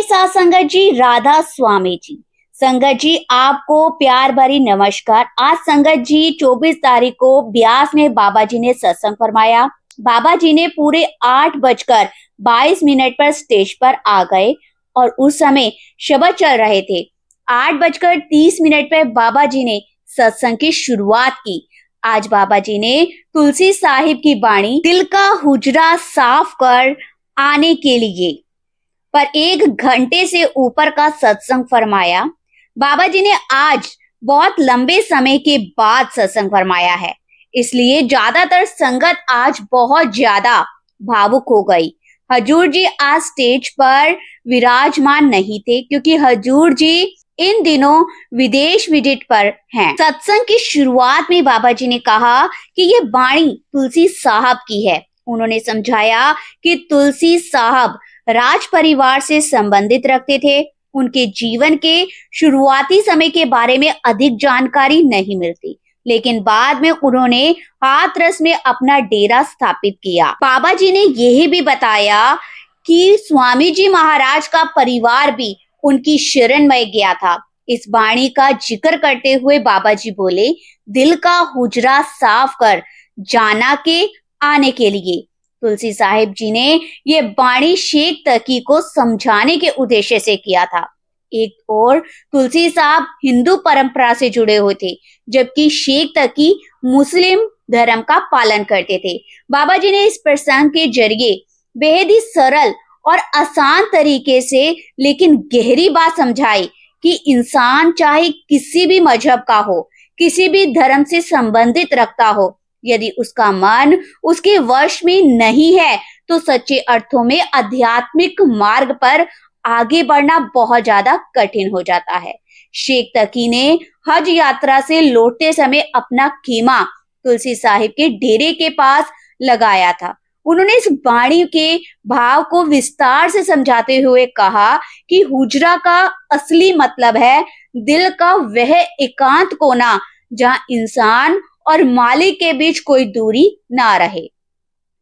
साथ संगत जी राधा स्वामी जी। संगत जी आपको प्यार भरी नमस्कार। आज संगत जी 24 तारीख को ब्यास में बाबा जी ने सत्संग फरमाया। बाबा जी ने पूरे 8:22 पर स्टेज पर आ गए और उस समय शब्द चल रहे थे। 8:30 पर बाबा जी ने सत्संग की शुरुआत की। आज बाबा जी ने तुलसी साहिब की बाणी दिल का हुजरा साफ कर आने के लिए पर 1 घंटे से ऊपर का सत्संग फरमाया। बाबा जी ने आज बहुत लंबे समय के बाद सत्संग फरमाया है, इसलिए ज्यादातर संगत आज बहुत ज्यादा भावुक हो गई। हजूर जी आज स्टेज पर विराजमान नहीं थे क्योंकि हजूर जी इन दिनों विदेश विजिट पर हैं। सत्संग की शुरुआत में बाबा जी ने कहा कि ये बाणी तुलसी साहब की है। उन्होंने समझाया कि तुलसी साहब राज परिवार से संबंधित रखते थे। उनके जीवन के शुरुआती समय के बारे में अधिक जानकारी नहीं मिलती, लेकिन बाद में उन्होंने हाथरस में अपना डेरा स्थापित किया। बाबा जी ने यह भी बताया कि स्वामी जी महाराज का परिवार भी उनकी शरण में गया था। इस वाणी का जिक्र करते हुए बाबा जी बोले, दिल का हुजरा साफ कर जाना के आने के लिए। तुलसी साहिब जी ने ये वाणी शेख तकी को समझाने के उद्देश्य से किया था। एक और तुलसी साहब हिंदू परंपरा से जुड़े हुए थे, जबकि शेख तकी मुस्लिम धर्म का पालन करते थे। बाबा जी ने इस प्रसंग के जरिए बेहद ही सरल और आसान तरीके से लेकिन गहरी बात समझाई कि इंसान चाहे किसी भी मजहब का हो, किसी भी धर्म से संबंधित रखता हो, यदि उसका मन उसके वश में नहीं है तो सच्चे अर्थों में आध्यात्मिक मार्ग पर आगे बढ़ना बहुत ज्यादा कठिन हो जाता है। शेख तकी ने हज यात्रा से लौटते समय अपना कीमा तुलसी साहिब के डेरे के पास लगाया था। उन्होंने इस वाणी के भाव को विस्तार से समझाते हुए कहा कि हुजरा का असली मतलब है दिल का वह एकांत कोना जहां इंसान और मालिक के बीच कोई दूरी ना रहे।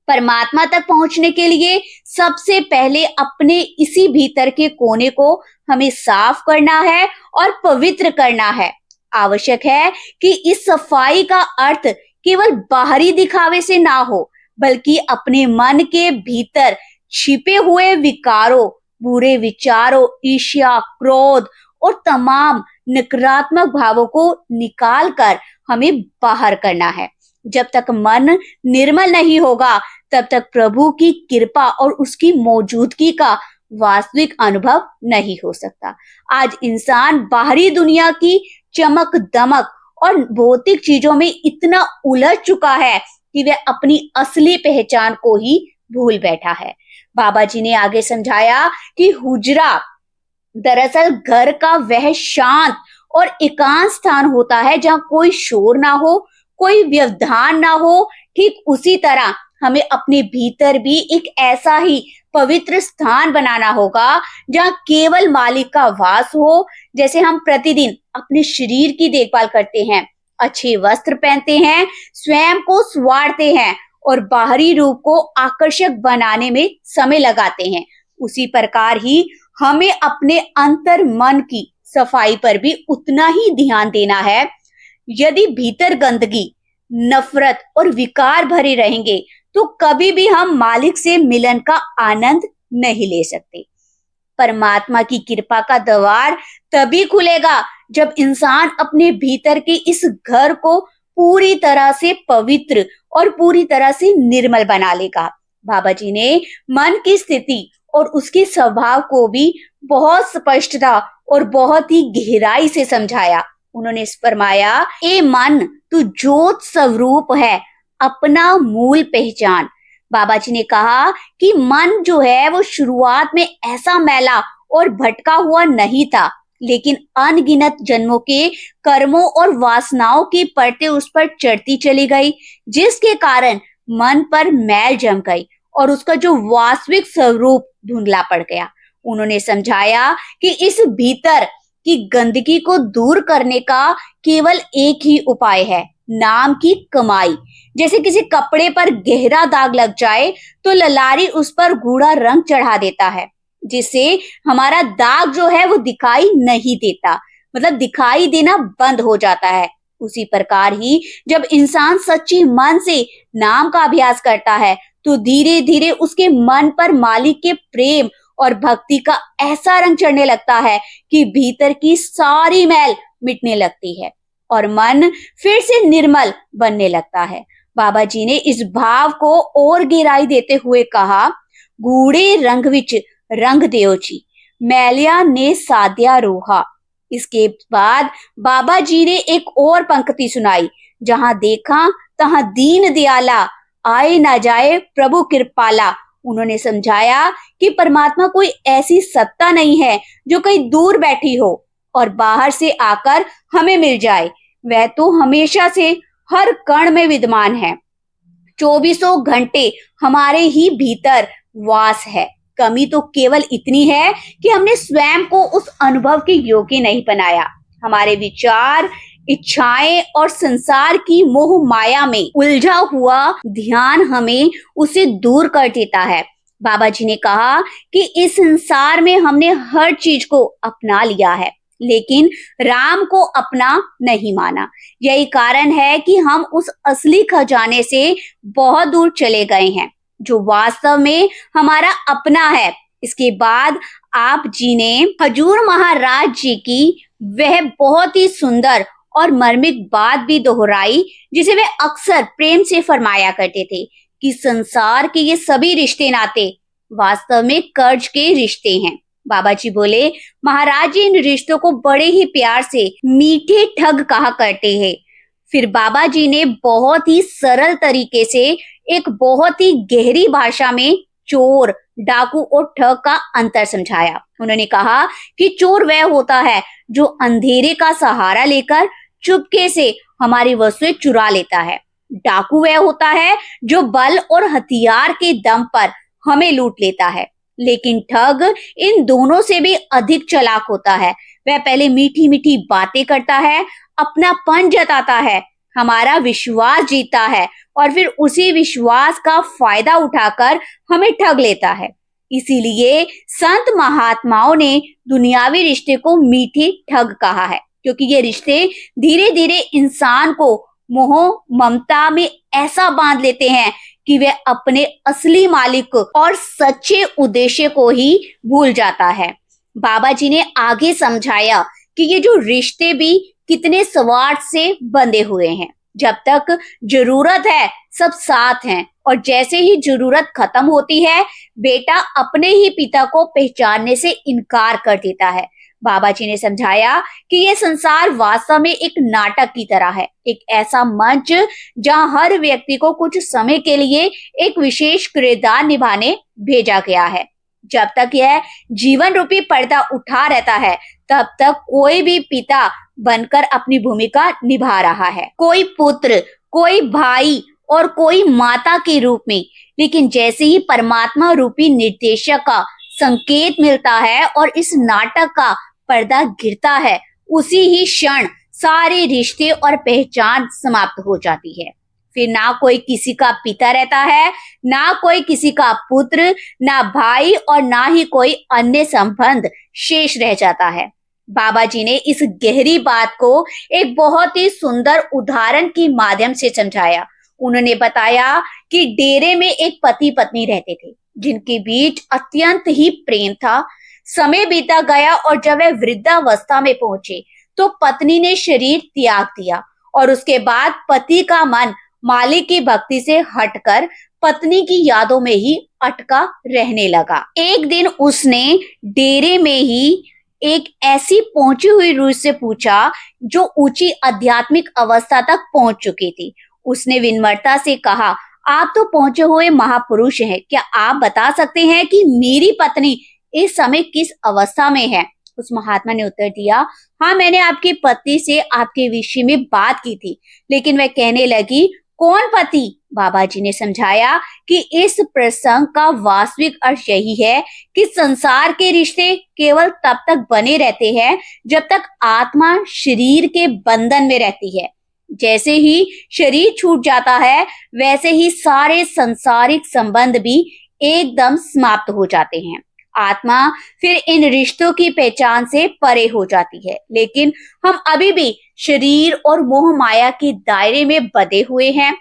परमात्मा तक पहुंचने के लिए सबसे पहले अपने इसी भीतर के कोने को हमें साफ करना है और पवित्र करना है। आवश्यक है कि इस सफाई का अर्थ केवल बाहरी दिखावे से ना हो, बल्कि अपने मन के भीतर छिपे हुए विकारों, बुरे विचारों, ईर्ष्या, क्रोध और तमाम नकारात्मक भावों को निकाल कर हमें बाहर करना है। जब तक मन निर्मल नहीं होगा, तब तक प्रभु की कृपा और उसकी मौजूदगी का वास्तविक अनुभव नहीं हो सकता। आज इंसान बाहरी दुनिया की चमक दमक और भौतिक चीजों में इतना उलझ चुका है कि वह अपनी असली पहचान को ही भूल बैठा है। बाबा जी ने आगे समझाया कि हुजरा दरअसल घर का वह शांत और एकांत स्थान होता है जहां कोई शोर ना हो, कोई व्यवधान ना हो। ठीक उसी तरह हमें अपने भीतर भी एक ऐसा ही पवित्र स्थान बनाना होगा जहां केवल मालिक का वास हो। जैसे हम प्रतिदिन अपने शरीर की देखभाल करते हैं, अच्छे वस्त्र पहनते हैं, स्वयं को संवारते हैं और बाहरी रूप को आकर्षक बनाने में समय लगाते हैं, उसी प्रकार ही हमें अपने अंतर मन की सफाई पर भी उतना ही ध्यान देना है। यदि भीतर गंदगी, नफरत और विकार भरे रहेंगे तो कभी भी हम मालिक से मिलन का आनंद नहीं ले सकते। परमात्मा की कृपा का द्वार तभी खुलेगा जब इंसान अपने भीतर के इस घर को पूरी तरह से पवित्र और पूरी तरह से निर्मल बना लेगा। बाबा जी ने मन की स्थिति और उसके स्वभाव को भी बहुत स्पष्टता और बहुत ही गहराई से समझाया। उन्होंने फरमाया, ए मन तू ज्योत स्वरूप है, अपना मूल पहचान। बाबा जी ने कहा कि मन जो है वो शुरुआत में ऐसा मैला और भटका हुआ नहीं था, लेकिन अनगिनत जन्मों के कर्मों और वासनाओं की परतें उस पर चढ़ती चली गई, जिसके कारण मन पर मैल जम गई और उसका जो वास्तविक स्वरूप धुंधला पड़ गया। उन्होंने समझाया कि इस भीतर की गंदगी को दूर करने का केवल एक ही उपाय है, नाम की कमाई। जैसे किसी कपड़े पर गहरा दाग लग जाए तो ललारी उस पर गूढ़ा रंग चढ़ा देता है, जिससे हमारा दाग जो है वो दिखाई नहीं देता, मतलब दिखाई देना बंद हो जाता है। उसी प्रकार ही जब इंसान सच्ची मन से नाम का अभ्यास करता है तो धीरे धीरे उसके मन पर मालिक के प्रेम और भक्ति का ऐसा रंग चढ़ने लगता है कि भीतर की सारी मैल मिटने लगती है और मन फिर से निर्मल बनने लगता है। बाबा जी ने इस भाव को और गहराई देते हुए कहा, गूढ़े रंग विच रंग दियो जी, मैलिया ने साध्या रोहा। इसके बाद बाबा जी ने एक और पंक्ति सुनाई, जहां देखा तहां दीन दयाला, आए ना जाए प्रभु कृपाला। उन्होंने समझाया कि परमात्मा कोई ऐसी सत्ता नहीं है जो कहीं दूर बैठी हो और बाहर से आकर हमें मिल जाए। वह तो हमेशा से हर कण में विद्यमान है, चौबीसों घंटे हमारे ही भीतर वास है। कमी तो केवल इतनी है कि हमने स्वयं को उस अनुभव के योग्य नहीं बनाया। हमारे विचार, इच्छाएं और संसार की मोह माया में उलझा हुआ ध्यान हमें उसे दूर कर देता है। बाबा जी ने कहा कि इस संसार में हमने हर चीज को अपना लिया है, लेकिन राम को अपना नहीं माना। यही कारण है कि हम उस असली खजाने से बहुत दूर चले गए हैं, जो वास्तव में हमारा अपना है। इसके बाद आप जी ने हजूर महाराज जी की वह बहुत ही सुंदर और मर्मिक बात भी दोहराई, जिसे वे अक्सर प्रेम से फरमाया करते थे कि संसार के ये सभी रिश्ते नाते वास्तव में कर्ज के रिश्ते हैं। बाबा जी बोले, महाराज जी इन रिश्तों को बड़े ही प्यार से मीठे ठग कहा करते हैं। फिर बाबा जी ने बहुत ही सरल तरीके से एक बहुत ही गहरी भाषा में चोर, डाकू और ठग का अंतर समझाया। उन्होंने कहा कि चोर वह होता है जो अंधेरे का सहारा लेकर चुपके से हमारी वस्तुएं चुरा लेता है। डाकू वह होता है जो बल और हथियार के दम पर हमें लूट लेता है। लेकिन ठग इन दोनों से भी अधिक चालाक होता है। वह पहले मीठी मीठी बातें करता है, अपनापन जताता है, हमारा विश्वास जीता है और फिर उसी विश्वास का फायदा उठाकर हमें ठग लेता है। इसीलिए संत महात्माओं ने दुनियावी रिश्ते को मीठे ठग कहा है, क्योंकि ये रिश्ते धीरे धीरे इंसान को मोह ममता में ऐसा बांध लेते हैं कि वह अपने असली मालिक और सच्चे उद्देश्य को ही भूल जाता है। बाबा जी ने आगे समझाया कि ये जो रिश्ते भी कितने स्वार्थ से बंधे हुए हैं। जब तक जरूरत है सब साथ हैं, और जैसे ही जरूरत खत्म होती है बेटा अपने ही पिता को पहचानने से इनकार कर देता है। बाबा जी ने समझाया कि यह संसार वास्तव में एक नाटक की तरह है, एक ऐसा मंच जहां हर व्यक्ति को कुछ समय के लिए एक विशेष किरदार निभाने भेजा गया है। जब तक यह जीवन रूपी पर्दा उठा रहता है तब तक कोई भी पिता बनकर अपनी भूमिका निभा रहा है, कोई पुत्र, कोई भाई और कोई माता के रूप में। लेकिन जैसे ही परमात्मा रूपी निर्देशक का संकेत मिलता है और इस नाटक का पर्दा गिरता है, उसी ही क्षण सारे रिश्ते और पहचान समाप्त हो जाती है। फिर ना कोई किसी का पिता रहता है, ना कोई किसी का पुत्र, ना भाई और ना ही कोई अन्य संबंध शेष रह जाता है। बाबा जी ने इस गहरी बात को एक बहुत ही सुंदर उदाहरण के माध्यम से समझाया। उन्होंने बताया कि डेरे में एक पति पत्नी रहते थे, जिनके बीच अत्यंत ही प्रेम था। समय बीता गया और जब वे वृद्धावस्था में पहुंचे तो पत्नी ने शरीर त्याग दिया और उसके बाद पति का मन मालिक की भक्ति से हटकर पत्नी की यादों में ही अटका रहने लगा। एक दिन उसने डेरे में ही एक ऐसी पहुंची हुई रूह से पूछा जो ऊंची आध्यात्मिक अवस्था तक पहुंच चुकी थी। उसने विनम्रता से कहा, आप तो पहुंचे हुए महापुरुष हैं, क्या आप बता सकते हैं कि मेरी पत्नी इस समय किस अवस्था में है? उस महात्मा ने उत्तर दिया, हाँ, मैंने आपकी पत्नी से आपके विषय में बात की थी, लेकिन वह कहने लगी, कौन पति? बाबा जी ने समझाया कि इस प्रसंग का वास्तविक अर्थ यही है कि संसार के रिश्ते केवल तब तक बने रहते हैं जब तक आत्मा शरीर के बंधन में रहती है। जैसे ही शरीर छूट जाता है वैसे ही सारे संसारिक संबंध भी एकदम समाप्त हो जाते हैं। आत्मा फिर इन रिश्तों की पहचान से परे हो जाती है, लेकिन हम अभी भी शरीर और मोह माया के दायरे में बंधे हुए हैं।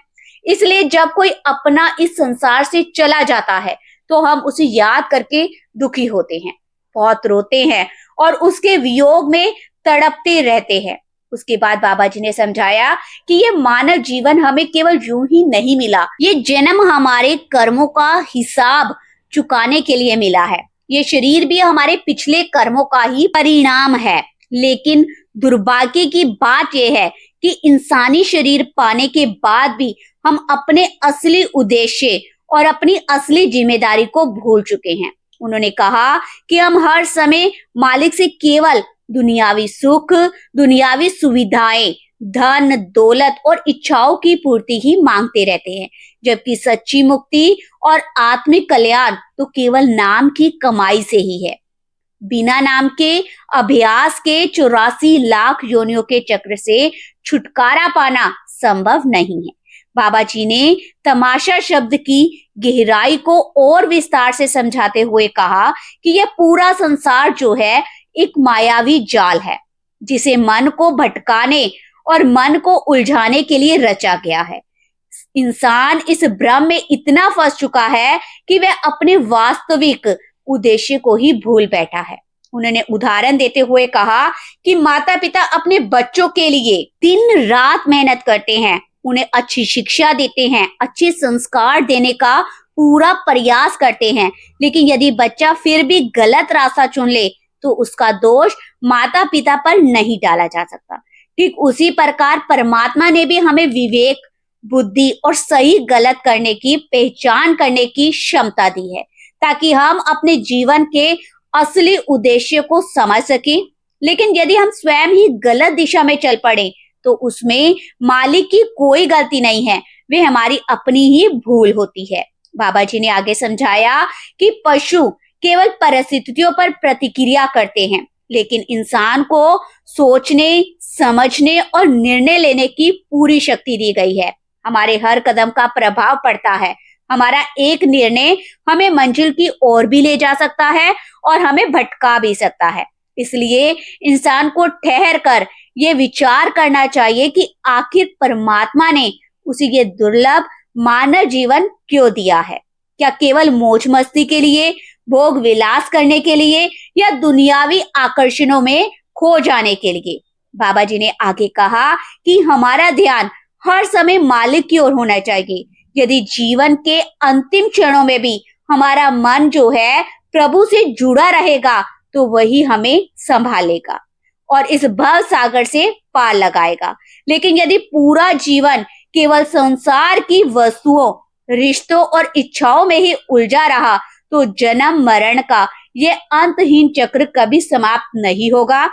इसलिए जब कोई अपना इस संसार से चला जाता है तो हम उसे याद करके दुखी होते हैं, बहुत रोते हैं और उसके वियोग में तड़पते रहते हैं। उसके बाद बाबा जी ने समझाया कि ये मानव जीवन हमें केवल यूं ही नहीं मिला, ये जन्म हमारे कर्मों का हिसाब चुकाने के लिए मिला है। ये शरीर भी हमारे पिछले कर्मों का ही परिणाम है। लेकिन दुर्भाग्य की बात यह है कि इंसानी शरीर पाने के बाद भी हम अपने असली उद्देश्य और अपनी असली जिम्मेदारी को भूल चुके हैं। उन्होंने कहा कि हम हर समय मालिक से केवल दुनियावी सुख, दुनियावी सुविधाएं, धन, दौलत और इच्छाओं की पूर्ति ही मांगते रहते हैं, जबकि सच्ची मुक्ति और आत्मिक कल्याण तो केवल नाम की कमाई से ही है। बिना नाम के अभ्यास के 84 लाख योनियों के चक्र से छुटकारा पाना संभव नहीं है। बाबा जी ने तमाशा शब्द की गहराई को और विस्तार से समझाते हुए कहा कि यह पूरा संसार जो है एक मायावी जाल है, जिसे मन को भटकाने और मन को उलझाने के लिए रचा गया है। इंसान इस भ्रम में इतना फंस चुका है कि वह अपने वास्तविक उद्देश्य को ही भूल बैठा है। उन्होंने उदाहरण देते हुए कहा कि माता पिता अपने बच्चों के लिए दिन रात मेहनत करते हैं, उन्हें अच्छी शिक्षा देते हैं, अच्छे संस्कार देने का पूरा प्रयास करते हैं, लेकिन यदि बच्चा फिर भी गलत रास्ता चुन ले तो उसका दोष माता पिता पर नहीं डाला जा सकता। ठीक उसी प्रकार परमात्मा ने भी हमें विवेक, बुद्धि और सही गलत करने की पहचान करने की क्षमता दी है, ताकि हम अपने जीवन के असली उद्देश्य को समझ सकें। लेकिन यदि हम स्वयं ही गलत दिशा में चल पड़े तो उसमें मालिक की कोई गलती नहीं है, वे हमारी अपनी ही भूल होती है। बाबा जी ने आगे समझाया कि पशु केवल परिस्थितियों पर प्रतिक्रिया करते हैं, लेकिन इंसान को सोचने, समझने और निर्णय लेने की पूरी शक्ति दी गई है। हमारे हर कदम का प्रभाव पड़ता है। हमारा एक निर्णय हमें मंजिल की ओर भी ले जा सकता है और हमें भटका भी सकता है। इसलिए इंसान को ठहर कर ये विचार करना चाहिए कि आखिर परमात्मा ने उसे ये दुर्लभ मानव जीवन क्यों दिया है। क्या केवल मौज मस्ती के लिए, भोग विलास करने के लिए या दुनियावी आकर्षणों में खो जाने के लिए? बाबा जी ने आगे कहा कि हमारा ध्यान हर समय मालिक की ओर होना चाहिए। यदि जीवन के अंतिम क्षणों में भी हमारा मन जो है प्रभु से जुड़ा रहेगा तो वही हमें संभालेगा और इस भव सागर से पार लगाएगा। लेकिन यदि पूरा जीवन केवल संसार की वस्तुओं, रिश्तों और इच्छाओं में ही उलझा रहा तो जन्म मरण का ये अंतहीन चक्र कभी समाप्त नहीं होगा।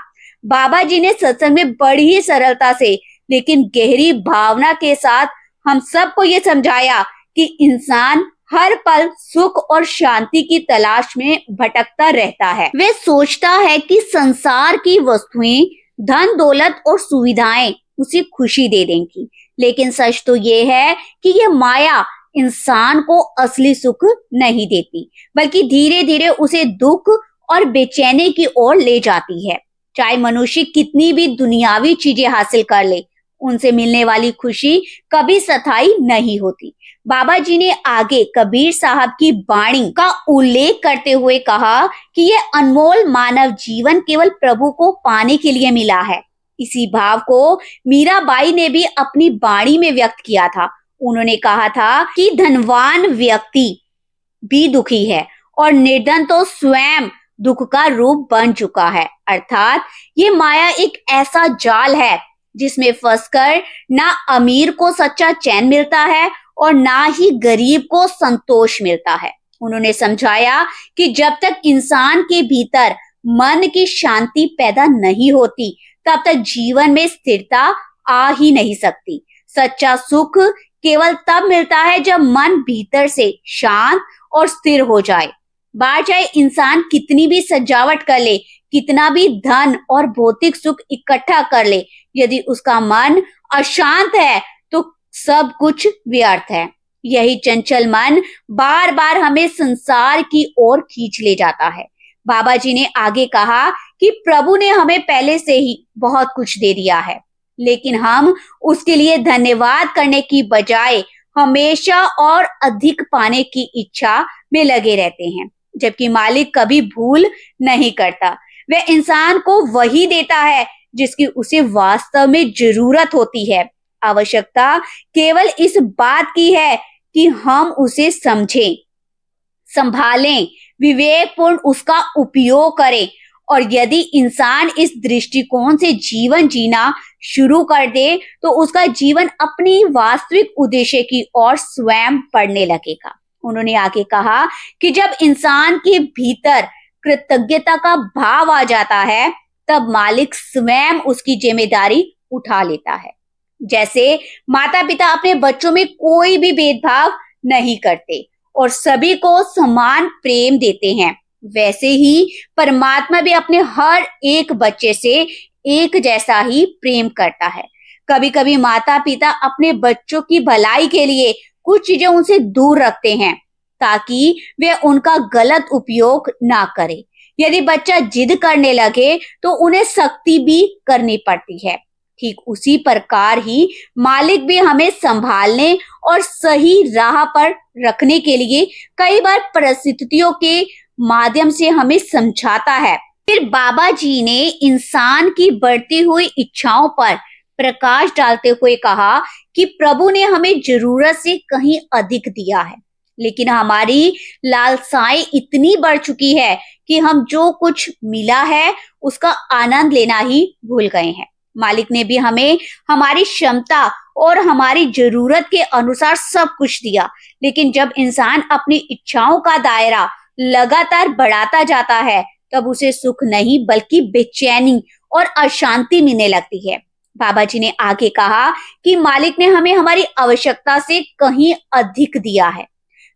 बाबा जी ने सत्संग में बड़ी ही सरलता से लेकिन गहरी भावना के साथ हम सबको ये समझाया कि इंसान हर पल सुख और शांति की तलाश में भटकता रहता है। वे सोचता है कि संसार की वस्तुएं, धन दौलत और सुविधाएं उसे खुशी दे देंगी, लेकिन सच तो ये है कि ये माया इंसान को असली सुख नहीं देती, बल्कि धीरे धीरे उसे दुख और बेचैनी की ओर ले जाती है। चाहे मनुष्य कितनी भी दुनियावी चीजें हासिल कर ले, उनसे मिलने वाली खुशी कभी स्थायी नहीं होती। बाबा जी ने आगे कबीर साहब की वाणी का उल्लेख करते हुए कहा कि यह अनमोल मानव जीवन केवल प्रभु को पाने के लिए मिला है। इसी भाव को मीराबाई ने भी अपनी वाणी में व्यक्त किया था। उन्होंने कहा था कि धनवान व्यक्ति भी दुखी है और निर्धन तो स्वयं दुख का रूप बन चुका है। अर्थात ये माया एक ऐसा जाल है जिसमें फंसकर ना अमीर को सच्चा चैन मिलता है और ना ही गरीब को संतोष मिलता है। उन्होंने समझाया कि जब तक इंसान के भीतर मन की शांति पैदा नहीं होती, तब तक जीवन में स्थिरता आ ही नहीं सकती। सच्चा सुख केवल तब मिलता है जब मन भीतर से शांत और स्थिर हो जाए। बाहर चाहे इंसान कितनी भी सजावट कर ले, कितना भी धन और भौतिक सुख इकट्ठा कर ले, यदि उसका मन अशांत है तो सब कुछ व्यर्थ है। यही चंचल मन बार बार हमें संसार की ओर खींच ले जाता है। बाबा जी ने आगे कहा कि प्रभु ने हमें पहले से ही बहुत कुछ दे दिया है, लेकिन हम उसके लिए धन्यवाद करने की बजाय हमेशा और अधिक पाने की इच्छा में लगे रहते हैं, जबकि मालिक कभी भूल नहीं करता। वह इंसान को वही देता है जिसकी उसे वास्तव में जरूरत होती है। आवश्यकता केवल इस बात की है कि हम उसे समझें, संभालें, विवेकपूर्ण उसका उपयोग करें। और यदि इंसान इस दृष्टिकोण से जीवन जीना शुरू कर दे तो उसका जीवन अपनी वास्तविक उद्देश्य की ओर स्वयं बढ़ने लगेगा। उन्होंने आगे कहा कि जब इंसान के भीतर कृतज्ञता का भाव आ जाता है तब मालिक स्वयं उसकी जिम्मेदारी उठा लेता है। जैसे माता पिता अपने बच्चों में कोई भी भेदभाव नहीं करते और सभी को समान प्रेम देते हैं, वैसे ही परमात्मा भी अपने हर एक बच्चे से एक जैसा ही प्रेम करता है। कभी कभी माता पिता अपने बच्चों की भलाई के लिए कुछ चीजें उनसे दूर रखते हैं ताकि वे उनका गलत उपयोग ना करे। यदि बच्चा जिद करने लगे तो उन्हें सख्ती भी करनी पड़ती है। ठीक उसी प्रकार ही मालिक भी हमें संभालने और सही राह पर रखने के लिए कई बार परिस्थितियों के माध्यम से हमें समझाता है। फिर बाबा जी ने इंसान की बढ़ती हुई इच्छाओं पर प्रकाश डालते हुए कहा कि प्रभु ने हमें जरूरत से कहीं अधिक दिया है, लेकिन हमारी लालसाएं इतनी बढ़ चुकी है कि हम जो कुछ मिला है उसका आनंद लेना ही भूल गए हैं। मालिक ने भी हमें हमारी क्षमता और हमारी जरूरत के अनुसार सब कुछ दिया, लेकिन जब इंसान अपनी इच्छाओं का दायरा लगातार बढ़ाता जाता है तब उसे सुख नहीं बल्कि बेचैनी और अशांति मिलने लगती है। बाबा जी ने आगे कहा कि मालिक ने हमें हमारी आवश्यकता से कहीं अधिक दिया है,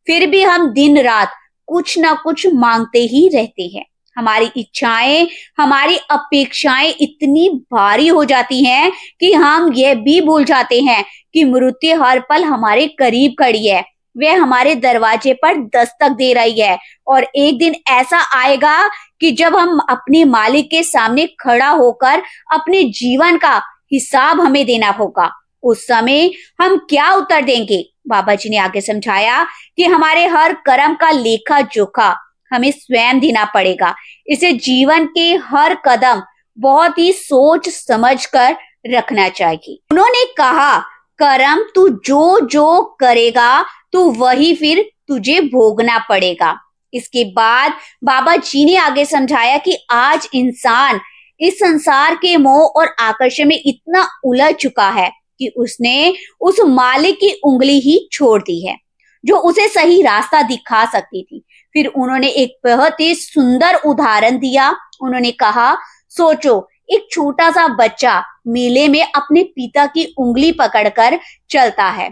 फिर भी हम दिन रात कुछ ना कुछ मांगते ही रहते हैं। हमारी इच्छाएं, हमारी अपेक्षाएं इतनी भारी हो जाती हैं कि हम ये भी भूल जाते हैं कि मृत्यु हर पल हमारे करीब खड़ी है, वह हमारे दरवाजे पर दस्तक दे रही है और एक दिन ऐसा आएगा कि जब हम अपने मालिक के सामने खड़ा होकर अपने जीवन का हिसाब हमें देना होगा। उस समय हम क्या उत्तर देंगे? बाबा जी ने आगे समझाया कि हमारे हर कर्म का लेखा जोखा हमें स्वयं देना पड़ेगा। इसे जीवन के हर कदम बहुत ही सोच समझ कर रखना चाहिए। उन्होंने कहा, कर्म तू जो जो करेगा तो वही फिर तुझे भोगना पड़ेगा। इसके बाद बाबा जी ने आगे समझाया कि आज इंसान इस संसार के मोह और आकर्षण में इतना उलझ चुका है कि उसने उस मालिक की उंगली ही छोड़ दी है जो उसे सही रास्ता दिखा सकती थी। फिर उन्होंने एक बहुत ही सुंदर उदाहरण दिया। उन्होंने कहा, सोचो, एक छोटा सा बच्चा मेले में अपने पिता की उंगली पकड़कर चलता है।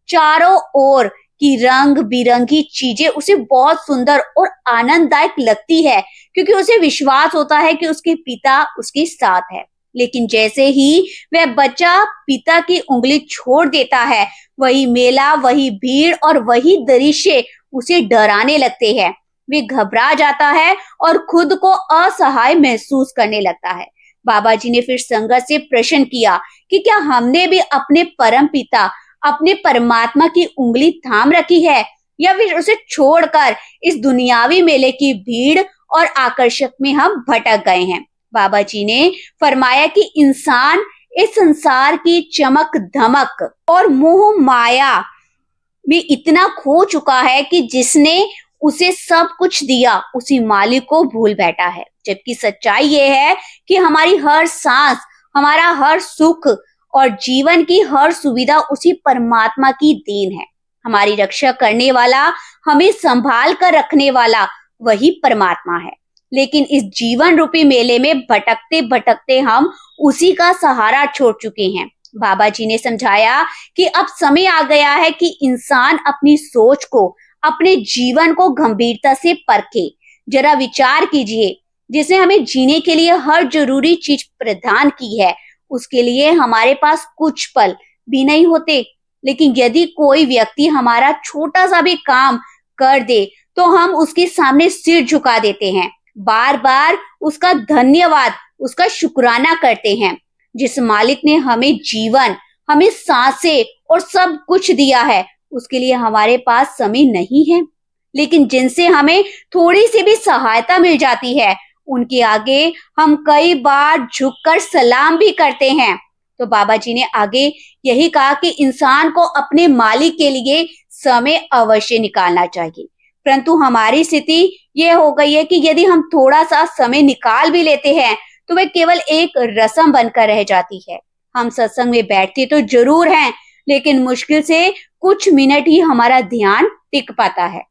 चारों ओर की रंग बिरंगी चीजें उसे बहुत सुंदर और आनंददायक लगती है क्योंकि उसे विश्वास होता है कि उसके पिता उसके साथ है। लेकिन जैसे ही वह बच्चा पिता की उंगली छोड़ देता है, वही मेला, वही भीड़ और वही दृश्य उसे डराने लगते हैं। वे घबरा जाता है और खुद को असहाय महसूस करने लगता है। बाबा जी ने फिर संगत से प्रश्न किया कि क्या हमने भी अपने परम पिता, अपने परमात्मा की उंगली थाम रखी है या फिर उसे छोड़कर इस दुनियावी मेले की भीड़ और आकर्षक में हम भटक गए हैं। बाबा जी ने फरमाया कि इंसान इस संसार की चमक धमक और मोह माया में इतना खो चुका है कि जिसने उसे सब कुछ दिया उसी मालिक को भूल बैठा है। जबकि सच्चाई ये है कि हमारी हर सांस, हमारा हर सुख और जीवन की हर सुविधा उसी परमात्मा की देन है। हमारी रक्षा करने वाला, हमें संभाल कर रखने वाला वही परमात्मा है। लेकिन इस जीवन रूपी मेले में भटकते भटकते हम उसी का सहारा छोड़ चुके हैं। बाबा जी ने समझाया कि अब समय आ गया है कि इंसान अपनी सोच को, अपने जीवन को गंभीरता से परखे। जरा विचार कीजिए, जिसने हमें जीने के लिए हर जरूरी चीज प्रदान की है, उसके लिए हमारे पास कुछ पल भी नहीं होते। लेकिन यदि कोई व्यक्ति हमारा छोटा सा भी काम कर दे तो हम उसके सामने सिर झुका देते हैं, बार बार उसका धन्यवाद, उसका शुक्राना करते हैं। जिस मालिक ने हमें जीवन, हमें सांसें और सब कुछ दिया है, उसके लिए हमारे पास समय नहीं है। लेकिन जिनसे हमें थोड़ी सी भी सहायता मिल जाती है, उनके आगे हम कई बार झुककर सलाम भी करते हैं। तो बाबा जी ने आगे यही कहा कि इंसान को अपने मालिक के लिए समय अवश्य निकालना चाहिए। परंतु हमारी स्थिति ये हो गई है कि यदि हम थोड़ा सा समय निकाल भी लेते हैं तो वह केवल एक रस्म बनकर रह जाती है। हम सत्संग में बैठते तो जरूर हैं, लेकिन मुश्किल से कुछ मिनट ही हमारा ध्यान टिक पाता है।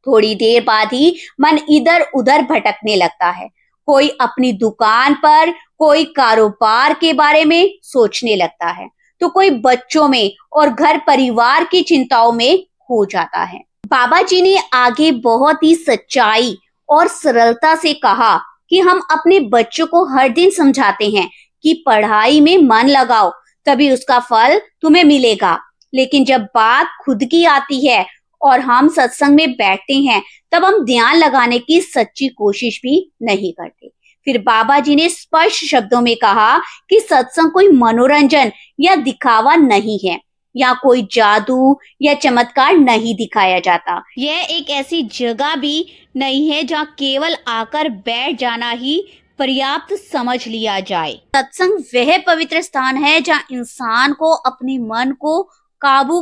थोड़ी देर बाद ही मन इधर उधर भटकने लगता है। कोई अपनी दुकान पर, कोई कारोबार के बारे में सोचने लगता है, तो कोई बच्चों में और घर परिवार की चिंताओं में खो जाता है। बाबा जी ने आगे बहुत ही सच्चाई और सरलता से कहा कि हम अपने बच्चों को हर दिन समझाते हैं कि पढ़ाई में मन लगाओ, तभी उसका फल तुम्हें मिलेगा। लेकिन जब बात खुद की आती है और हम सत्संग में बैठते हैं, तब हम ध्यान लगाने की सच्ची कोशिश भी नहीं करते। फिर बाबा जी ने स्पष्ट शब्दों में कहा कि सत्संग कोई मनोरंजन या दिखावा नहीं है, या कोई जादू या चमत्कार नहीं दिखाया जाता। यह एक ऐसी जगह भी नहीं है जहाँ केवल आकर बैठ जाना ही पर्याप्त समझ लिया जाए। सत्संग वह पवित्र स्थान है जहाँ इंसान को अपने मन को काबू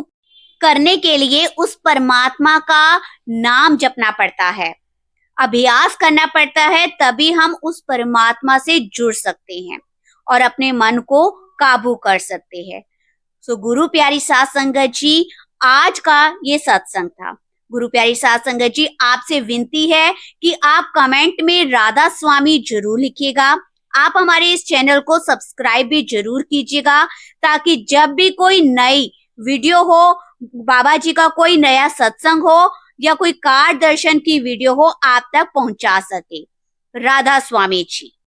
करने के लिए उस परमात्मा का नाम जपना पड़ता है, अभ्यास करना पड़ता है, तभी हम उस परमात्मा से जुड़ सकते हैं और अपने मन को काबू कर सकते हैं। सो गुरु प्यारी साध संगत जी, आज का ये सत्संग था। गुरु प्यारी साध संगत जी, आपसे विनती है कि आप कमेंट में राधा स्वामी जरूर लिखिएगा। आप हमारे इस चैनल को सब्सक्राइब भी जरूर कीजिएगा, ताकि जब भी कोई नई वीडियो हो, बाबा जी का कोई नया सत्संग हो या कोई कार दर्शन की वीडियो हो, आप तक पहुंचा सके। राधा स्वामी जी।